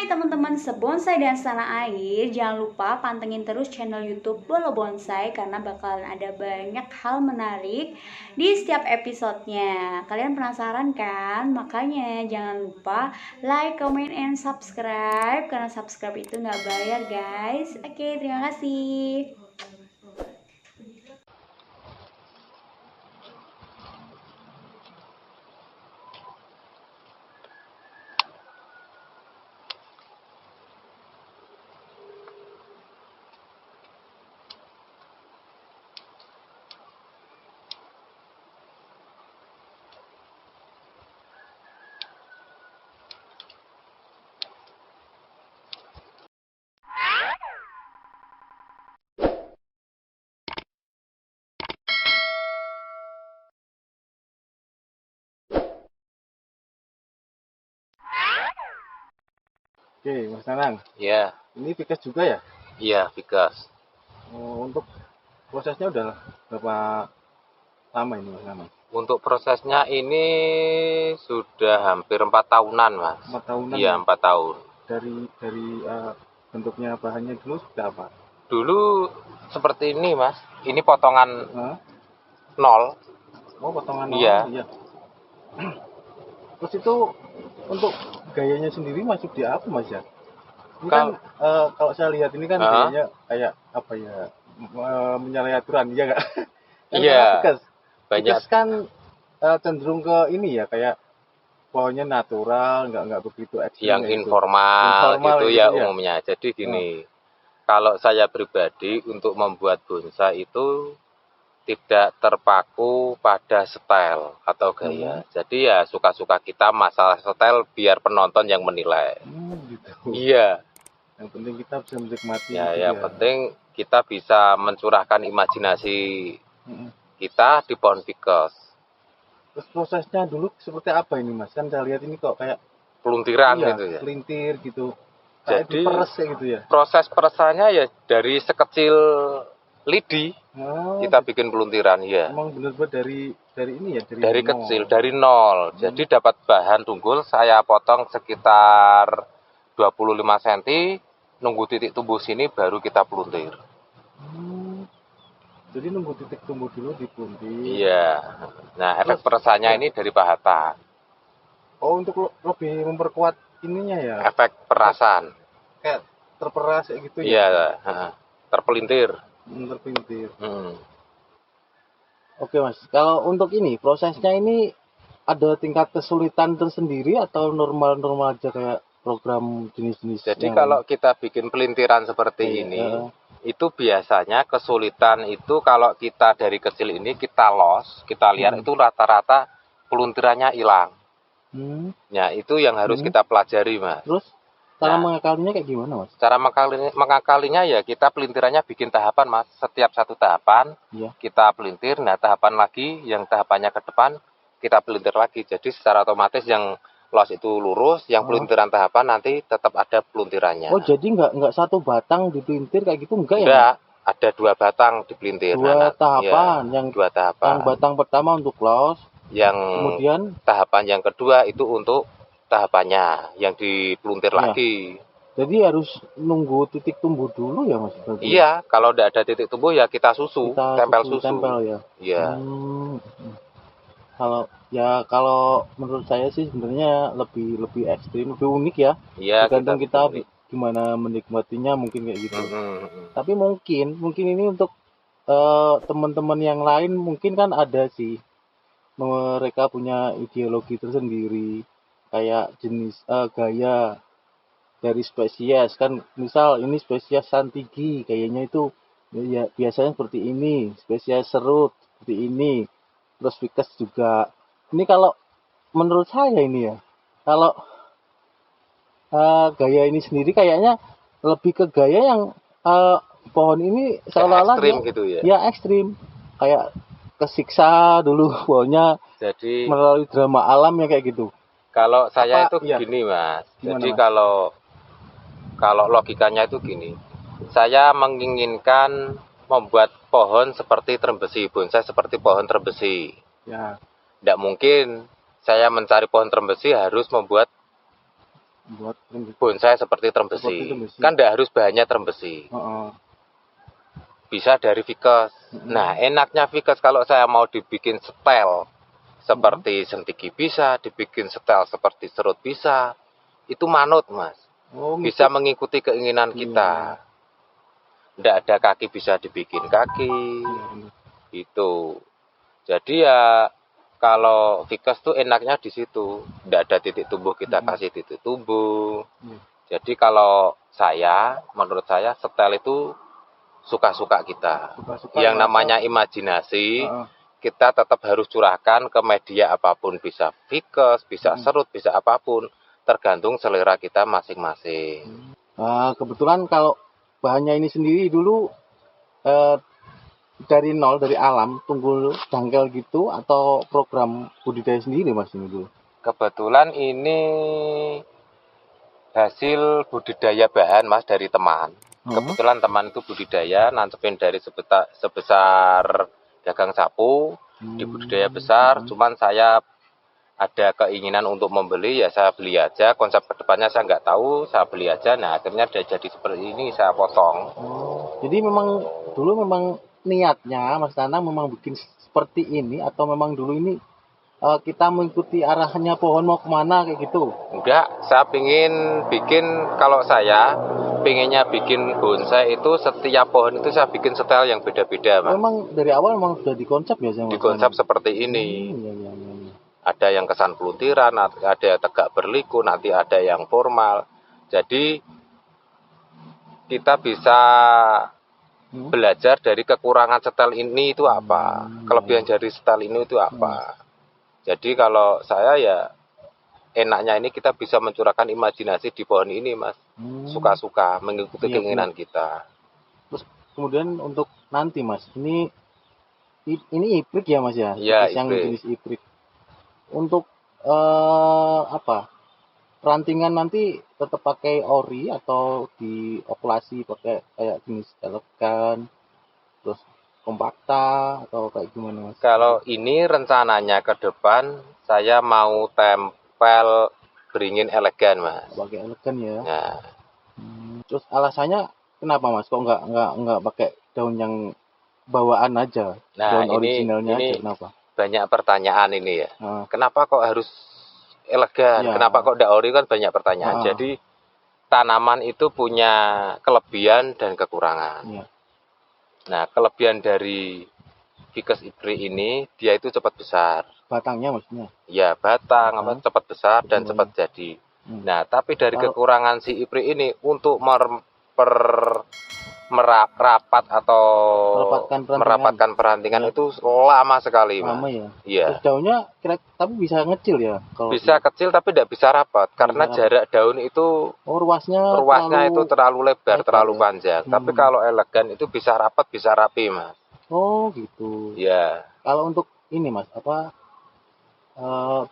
Hai teman-teman sebonsai dan setanah air, jangan lupa pantengin terus channel YouTube Bolo Bonsai karena bakalan ada banyak hal menarik di setiap episodenya. Kalian penasaran kan? Makanya jangan lupa like, comment, and subscribe karena subscribe itu nggak bayar guys. Oke, terima kasih. Oke, Mas Nanang, Ya, ini Vikas juga ya? iya, Vikas. Untuk prosesnya udah berapa lama ini Mas Nanang? Untuk prosesnya ini sudah hampir 4 tahunan, Mas. 4 tahunan Iya, ya? 4 tahun. Dari bentuknya bahannya dulu seperti apa? Dulu seperti ini, Mas. Ini potongan Hah? nol. Oh, potongan Iya. iya. Terus itu untuk gayanya sendiri masuk di apa Mas ya? Ini kan kalau saya lihat ini kan gayanya kayak apa ya? Menyalahi aturan, iya nggak? Kan Iya. Vikas kan cenderung ke ini ya, kayak pohonnya natural, nggak begitu ekstrim. Yang informal gitu ya ya umumnya. Jadi gini, kalau saya pribadi untuk membuat bonsai itu tidak terpaku pada style atau gaya. Jadi ya suka-suka kita, masalah style biar penonton yang menilai. Gitu. Iya. Yang penting kita bisa menikmati. Ya, yang penting kita bisa mencurahkan imajinasi kita di pohon Vikas. Terus prosesnya dulu seperti apa ini Mas? Kan saya lihat ini kok kayak peluntiran gitu ya. Pelintir gitu. Kayak Jadi diperes kayak gitu ya. Proses peresannya ya dari sekecil lidi kita bikin peluntiran ya. Emang benar-benar dari ini ya, dari kecil, dari nol. Jadi dapat bahan tunggul saya potong sekitar 25 cm, nunggu titik tumbuh sini baru kita peluntir. Jadi nunggu titik tumbuh dulu dipeluntir. Iya. Nah, efek peresannya ini dari pahatan. Oh, untuk lebih memperkuat ininya ya. Efek perasan. Kayak terperas kayak gitu ya. Iya, terpelintir. Terpelintir. Oke Mas, kalau untuk ini prosesnya ini ada tingkat kesulitan tersendiri atau normal-normal aja kayak program jenis-jenis? Jadi kalau kita bikin pelintiran seperti ini, itu biasanya kesulitan itu kalau kita dari kecil ini kita kita lihat itu rata-rata peluntirannya hilang. Ya itu yang harus kita pelajari Mas. Terus cara mengakalinya kayak gimana Mas? Cara mengakalinya ya kita pelintirannya bikin tahapan Mas. Setiap satu tahapan kita pelintir, nah tahapan lagi yang tahapannya ke depan kita pelintir lagi. Jadi secara otomatis yang los itu lurus, yang pelintiran tahapan nanti tetap ada peluntirannya. Oh jadi nggak satu batang dipelintir kayak gitu enggak ya? Enggak, ada 2 batang dipelintir. Dua tahapan, ya, 2 tahapan. Yang batang pertama untuk los, yang kemudian tahapan yang kedua itu untuk tahapannya yang dipeluntir lagi. Jadi harus nunggu titik tumbuh dulu ya Mas? Iya, kalau tidak ada titik tumbuh ya kita tempel susu. Tempel ya. Iya. Kalau menurut saya sih sebenarnya lebih ekstrim, lebih unik ya. Iya, tergantung kita gimana menikmatinya mungkin kayak gitu. Tapi mungkin ini untuk teman-teman yang lain mungkin kan ada sih, mereka punya ideologi tersendiri kayak jenis gaya dari spesies kan, misal ini spesies santigi kayaknya itu ya biasanya seperti ini, spesies serut seperti ini, terus Vikas juga. Ini kalau menurut saya ini ya, kalau gaya ini sendiri kayaknya lebih ke gaya yang pohon ini seolah-olah ekstrim gitu ya. Ya ekstrim, kayak kesiksa dulu pohonnya. Jadi melalui drama alam ya kayak gitu. Kalau saya itu gini Mas. Jadi Mas? Kalau logikanya itu gini. Saya menginginkan membuat pohon seperti trembesi, bonsai seperti pohon trembesi. Ya. Tidak mungkin saya mencari pohon trembesi harus membuat buat bonsai seperti term besi. Kan tidak harus bahannya term besi. Bisa dari ficus. Nah, enaknya ficus kalau saya mau dibikin setel seperti sentigi bisa, dibikin setel seperti serut bisa. Itu manut, Mas. Bisa mengikuti keinginan kita. Tidak ada kaki bisa dibikin kaki. Itu. Jadi ya kalau ficus tuh enaknya di situ. Tidak ada titik tumbuh, kita kasih titik tumbuh. Jadi kalau menurut saya setel itu suka-suka kita. Yang namanya imajinasi, kita tetap harus curahkan ke media apapun. Bisa ficus, bisa serut, bisa apapun. Tergantung selera kita masing-masing. Kebetulan kalau bahannya ini sendiri dulu dari nol, dari alam, tunggul dangkel gitu, atau program budidaya sendiri Mas ini dulu? Kebetulan ini hasil budidaya bahan Mas dari teman. Kebetulan teman itu budidaya, nancepin dari sebesar gagang sapu, di budidaya besar, cuman saya ada keinginan untuk membeli, ya saya beli aja. Konsep kedepannya saya nggak tahu, saya beli aja. Nah akhirnya udah jadi seperti ini, saya potong. Jadi memang dulu memang niatnya Mas Nanang memang bikin seperti ini, atau memang dulu ini kita mengikuti arahnya pohon mau kemana kayak gitu? Enggak, saya kalau saya pengennya bikin bonsai itu setiap pohon itu saya bikin setel yang beda-beda, Mas. Memang dari awal memang sudah dikonsep ya? Dikonsep seperti ini. Iya. Ada yang kesan peluntiran, ada yang tegak berliku, nanti ada yang formal. Jadi kita bisa belajar dari kekurangan setel ini itu apa, kelebihan dari setel ini itu apa. Jadi kalau saya ya enaknya ini kita bisa mencurahkan imajinasi di pohon ini, Mas. Suka-suka mengikuti keinginan kita. Terus kemudian untuk nanti, Mas, ini iprik ya, Mas ya? Iya, yang jenis iprik. Untuk perantingan nanti tetap pakai ori atau diokulasi pakai kayak jenis elegan, terus kompakta atau kayak gimana, Mas? Kalau ini rencananya ke depan saya mau tempel beringin elegan, Mas. Pakai elegan ya. Nah. Terus alasannya kenapa, Mas? Kok nggak pakai daun yang bawaan aja? Nah, daun originalnya ini aja, kenapa? Banyak pertanyaan ini ya. Kenapa kok harus elegan? Ya. Kenapa kok ndak ori, kan banyak pertanyaan. Jadi tanaman itu punya kelebihan dan kekurangan. Ya. Nah, kelebihan dari ficus iprik ini, dia itu cepat besar. Batangnya maksudnya? Ya, batang cepat besar dan cepat jadi. Nah, tapi dari kekurangan si iprik ini untuk merapatkan perantingan itu lama sekali, Mas. Lama ya? Iya. Terus daunnya tapi bisa ngecil ya? Bisa kecil tapi tidak bisa rapat, karena jarak daun itu ruasnya itu terlalu lebar, terlalu panjang. Tapi kalau elegan itu bisa rapat, bisa rapi, Mas. Oh gitu. Iya. Kalau untuk ini, Mas,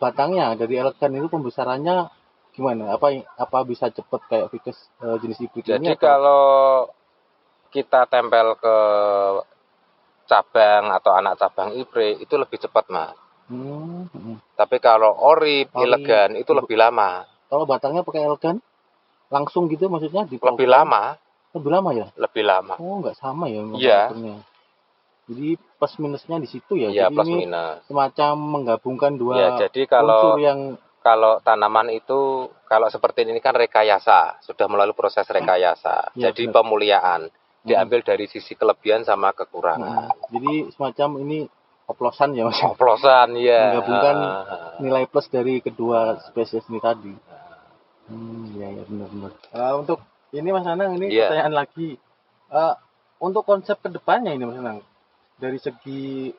batangnya dari elegan itu pembesarannya gimana? Apa bisa cepat kayak ficus jenis iprik ini? Jadi kalau kita tempel ke cabang atau anak cabang iprik itu lebih cepat, Mas. Tapi kalau ori elegan itu lebih lama. Kalau batangnya pakai elegan langsung gitu maksudnya lebih lama. Lebih lama ya? Lebih lama. Oh, nggak sama ya? Iya. Jadi plus minusnya di situ ya. Iya, jadi plus ini minus. Semacam menggabungkan dua jadi kalau unsur yang tanaman itu kalau seperti ini kan rekayasa, sudah melalui proses rekayasa. Ya, jadi benar. Pemuliaan diambil dari sisi kelebihan sama kekurangan. Jadi semacam ini oplosan ya, Mas. Oplosan ya. Menggabungkan nilai plus dari kedua spesies ini tadi. Ya benar-benar. Untuk ini Mas Nanang, ini pertanyaan lagi. Untuk konsep kedepannya ini Mas Nanang, dari segi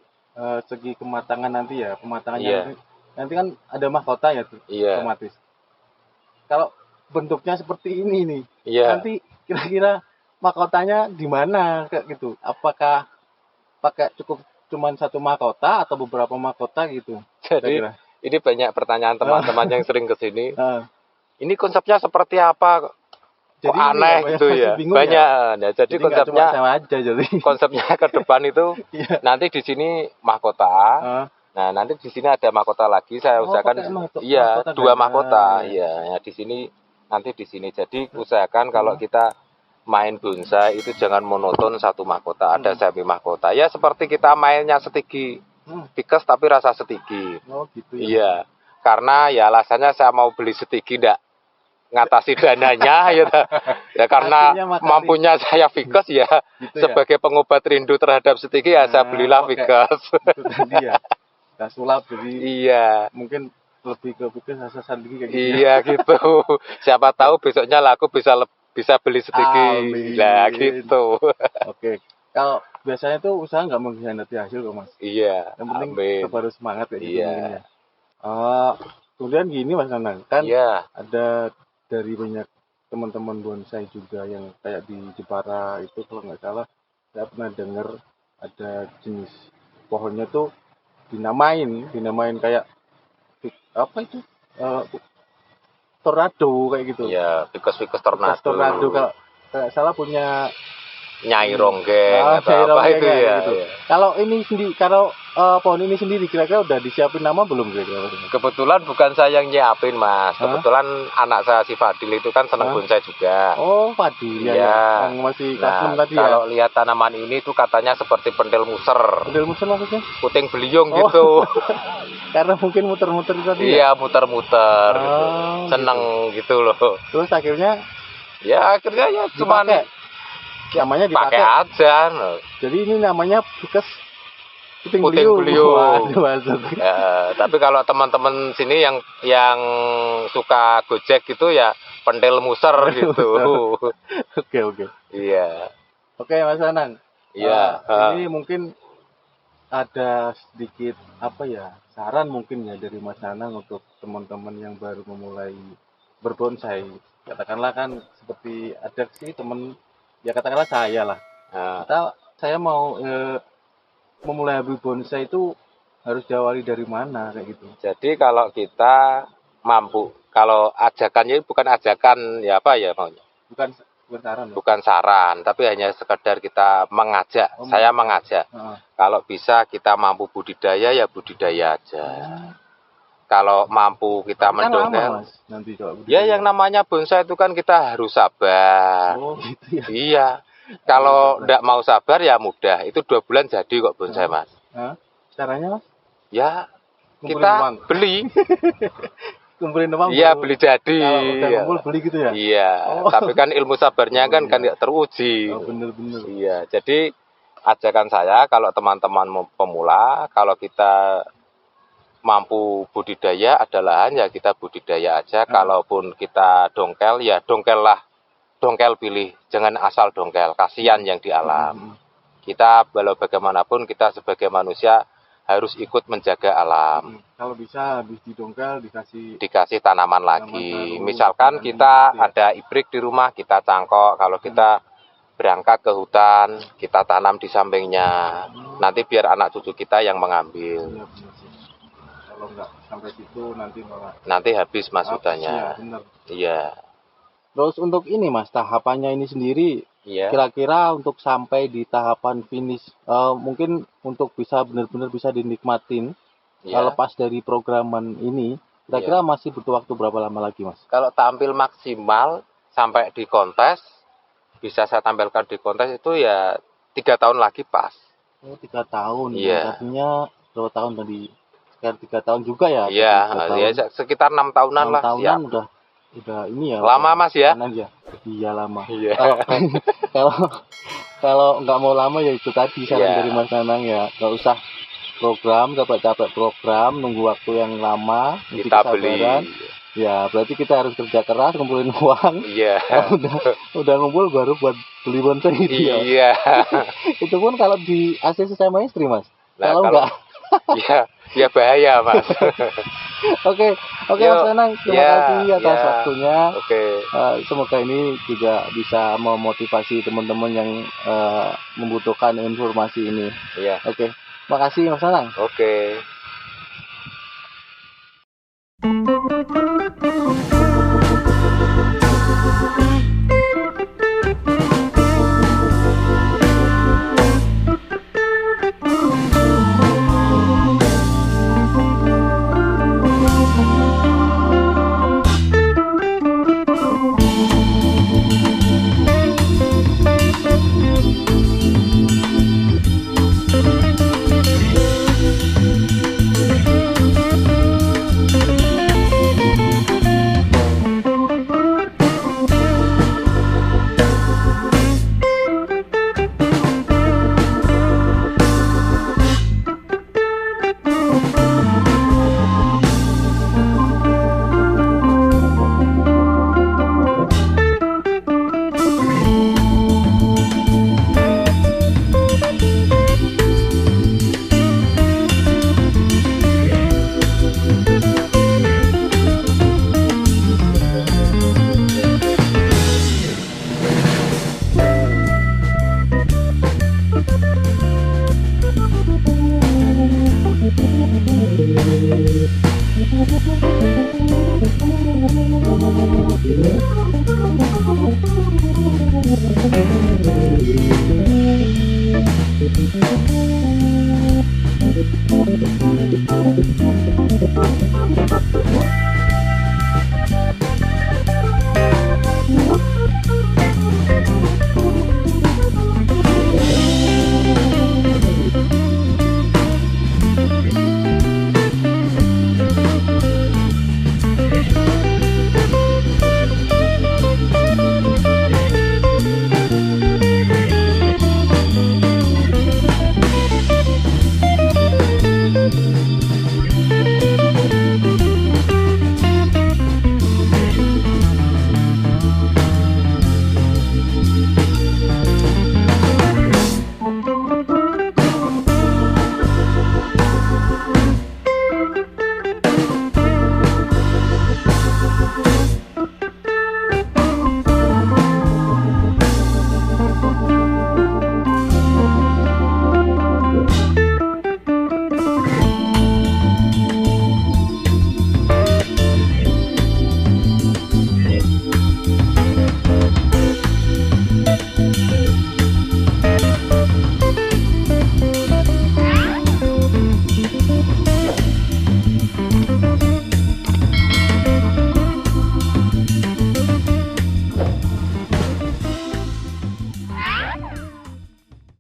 kematangan nanti ya, pematangannya nanti kan ada mahkota ya tuh, otomatis. Kalau bentuknya seperti ini nih, nanti kira-kira mahkotanya di mana kayak gitu? Apakah pakai cuman satu mahkota atau beberapa mahkota gitu? Jadi ini banyak pertanyaan teman-teman yang sering kesini. Ini konsepnya seperti apa? Jadi aneh gitu ya. Banyak. Ya, jadi konsepnya konsepnya ke depan itu nanti di sini mahkota. Nah, nanti di sini ada mahkota lagi, saya usahakan dua mahkota. Iya, ya di sini nanti di sini. Jadi usahakan kalau kita main bonsai itu jangan monoton satu mahkota, ada semi mahkota. Ya seperti kita mainnya setigi Ficus tapi rasa setigi. Oh gitu ya. Iya, karena ya alasannya saya mau beli setigi ndak ngatasi dananya ya. Ya karena mampunya saya Ficus ya, gitu sebagai pengobat rindu terhadap setigi ya saya belilah Ficus. Itu tadi ya. Gak sulap jadi. Iya. Mungkin lebih ke Ficus rasa setigi kayak gitu. Iya gitu. Siapa tahu besoknya laku bisa beli setigi. Lah gitu. Oke. Kalau biasanya tuh usaha nggak mengkhianati hasil kok Mas. Iya. Yang penting tetap harus semangat kayak gitu. Iya. Kemudian gini Mas Nanang, kan ada dari banyak teman-teman bonsai juga yang kayak di Jepara itu kalau nggak salah saya pernah dengar ada jenis pohonnya tuh dinamain kayak apa itu tornado kayak gitu. Iya, Ficus tornado. Tornado kalau salah punya Nyai Ronggeng atau apa itu ya. Gitu. Ya. Kalau ini sendiri, kalau pohon ini sendiri kira-kira udah disiapin nama belum kira-kira? Kebetulan bukan saya yang nyiapin Mas. Kebetulan anak saya si Fadil itu kan senang bonsai juga. Oh Fadil ya. Yang masih kelas 6 tadi ya. Kalau lihat tanaman ini tuh katanya seperti pendel muser. Pendel muser maksudnya? Puting beliung gitu. Karena mungkin muter-muter tadi ya? Iya muter-muter gitu. Seneng gitu loh. Terus akhirnya? Ya akhirnya ya cuman namanya dipakai aja. Jadi ini namanya Ficus puting beliung. Tapi kalau teman-teman sini yang suka Gojek gitu ya pendel muser gitu. Oke. Iya. Oke Mas Nanang. Iya. Ini mungkin ada sedikit saran mungkin ya dari Mas Nanang untuk teman-teman yang baru memulai berbonsai. Katakanlah kan seperti ada sih teman ya katakanlah saya lah. Saya mau memulai hobi bonsai itu harus diawali dari mana kayak gitu. Jadi kalau kita mampu, kalau ajakannya bukan ajakan ya apa ya maunya. Bukan saran, tapi hanya sekedar kita mengajak. Saya mengajak. Kalau bisa kita mampu budidaya ya budidaya aja. Kalau mampu kita mendongeng, ya yang namanya bonsai itu kan kita harus sabar. Oh gitu ya. Iya. Kalau tidak mau sabar ya mudah. Itu 2 bulan jadi kok bonsai Mas. Caranya Mas? Ya kita beli. Kumpulin uang. Iya beli jadi. Kalau udah kumpul beli gitu ya. Iya. Tapi kan ilmu sabarnya kan nggak teruji. Bener. Iya. Jadi ajakan saya kalau teman-teman pemula, kalau kita mampu budidaya ada lahan ya kita budidaya aja. Kalaupun kita dongkel ya dongkel pilih, jangan asal dongkel, kasihan yang di alam. Kita walau bagaimanapun kita sebagai manusia harus ikut menjaga alam. Kalau bisa habis didongkel dikasih tanaman lagi. Misalkan kita ada ibrik di rumah kita cangkok, kalau kita berangkat ke hutan kita tanam di sampingnya. Nanti biar anak cucu kita yang mengambil. Kalau nggak sampai situ nanti habis Mas hutannya. Iya. Terus untuk ini Mas, tahapannya ini sendiri kira-kira untuk sampai di tahapan finish mungkin untuk bisa benar-benar bisa dinikmatin lepas dari programan ini kira-kira masih butuh waktu berapa lama lagi Mas? Kalau tampil maksimal sampai di kontes, bisa saya tampilkan di kontes itu ya 3 tahun lagi pas. Oh 3 tahun. Iya. Artinya berapa tahun tadi? Sekitar 3 tahun juga ya? Iya, sekitar 6 tahunan 6 lah. Tahunan udah ini ya. Lama Mas ya? Iya lama. Iya. Kalau nggak mau lama ya itu tadi saran dari Mas Nanang ya, nggak usah capek-capek program, nunggu waktu yang lama, kita beli. Ya berarti kita harus kerja keras, kumpulin uang. Iya. Udah ngumpul baru buat beli bonsai itu ya. Iya. Itu pun kalau di ACC sama istri Mas. Nah, kalau enggak. Ya bahaya Mas. Oke Mas Nanang, terima kasih atas waktunya. Semoga ini juga bisa memotivasi teman-teman yang membutuhkan informasi ini. Iya. Oke, makasih Mas Nanang. Oke.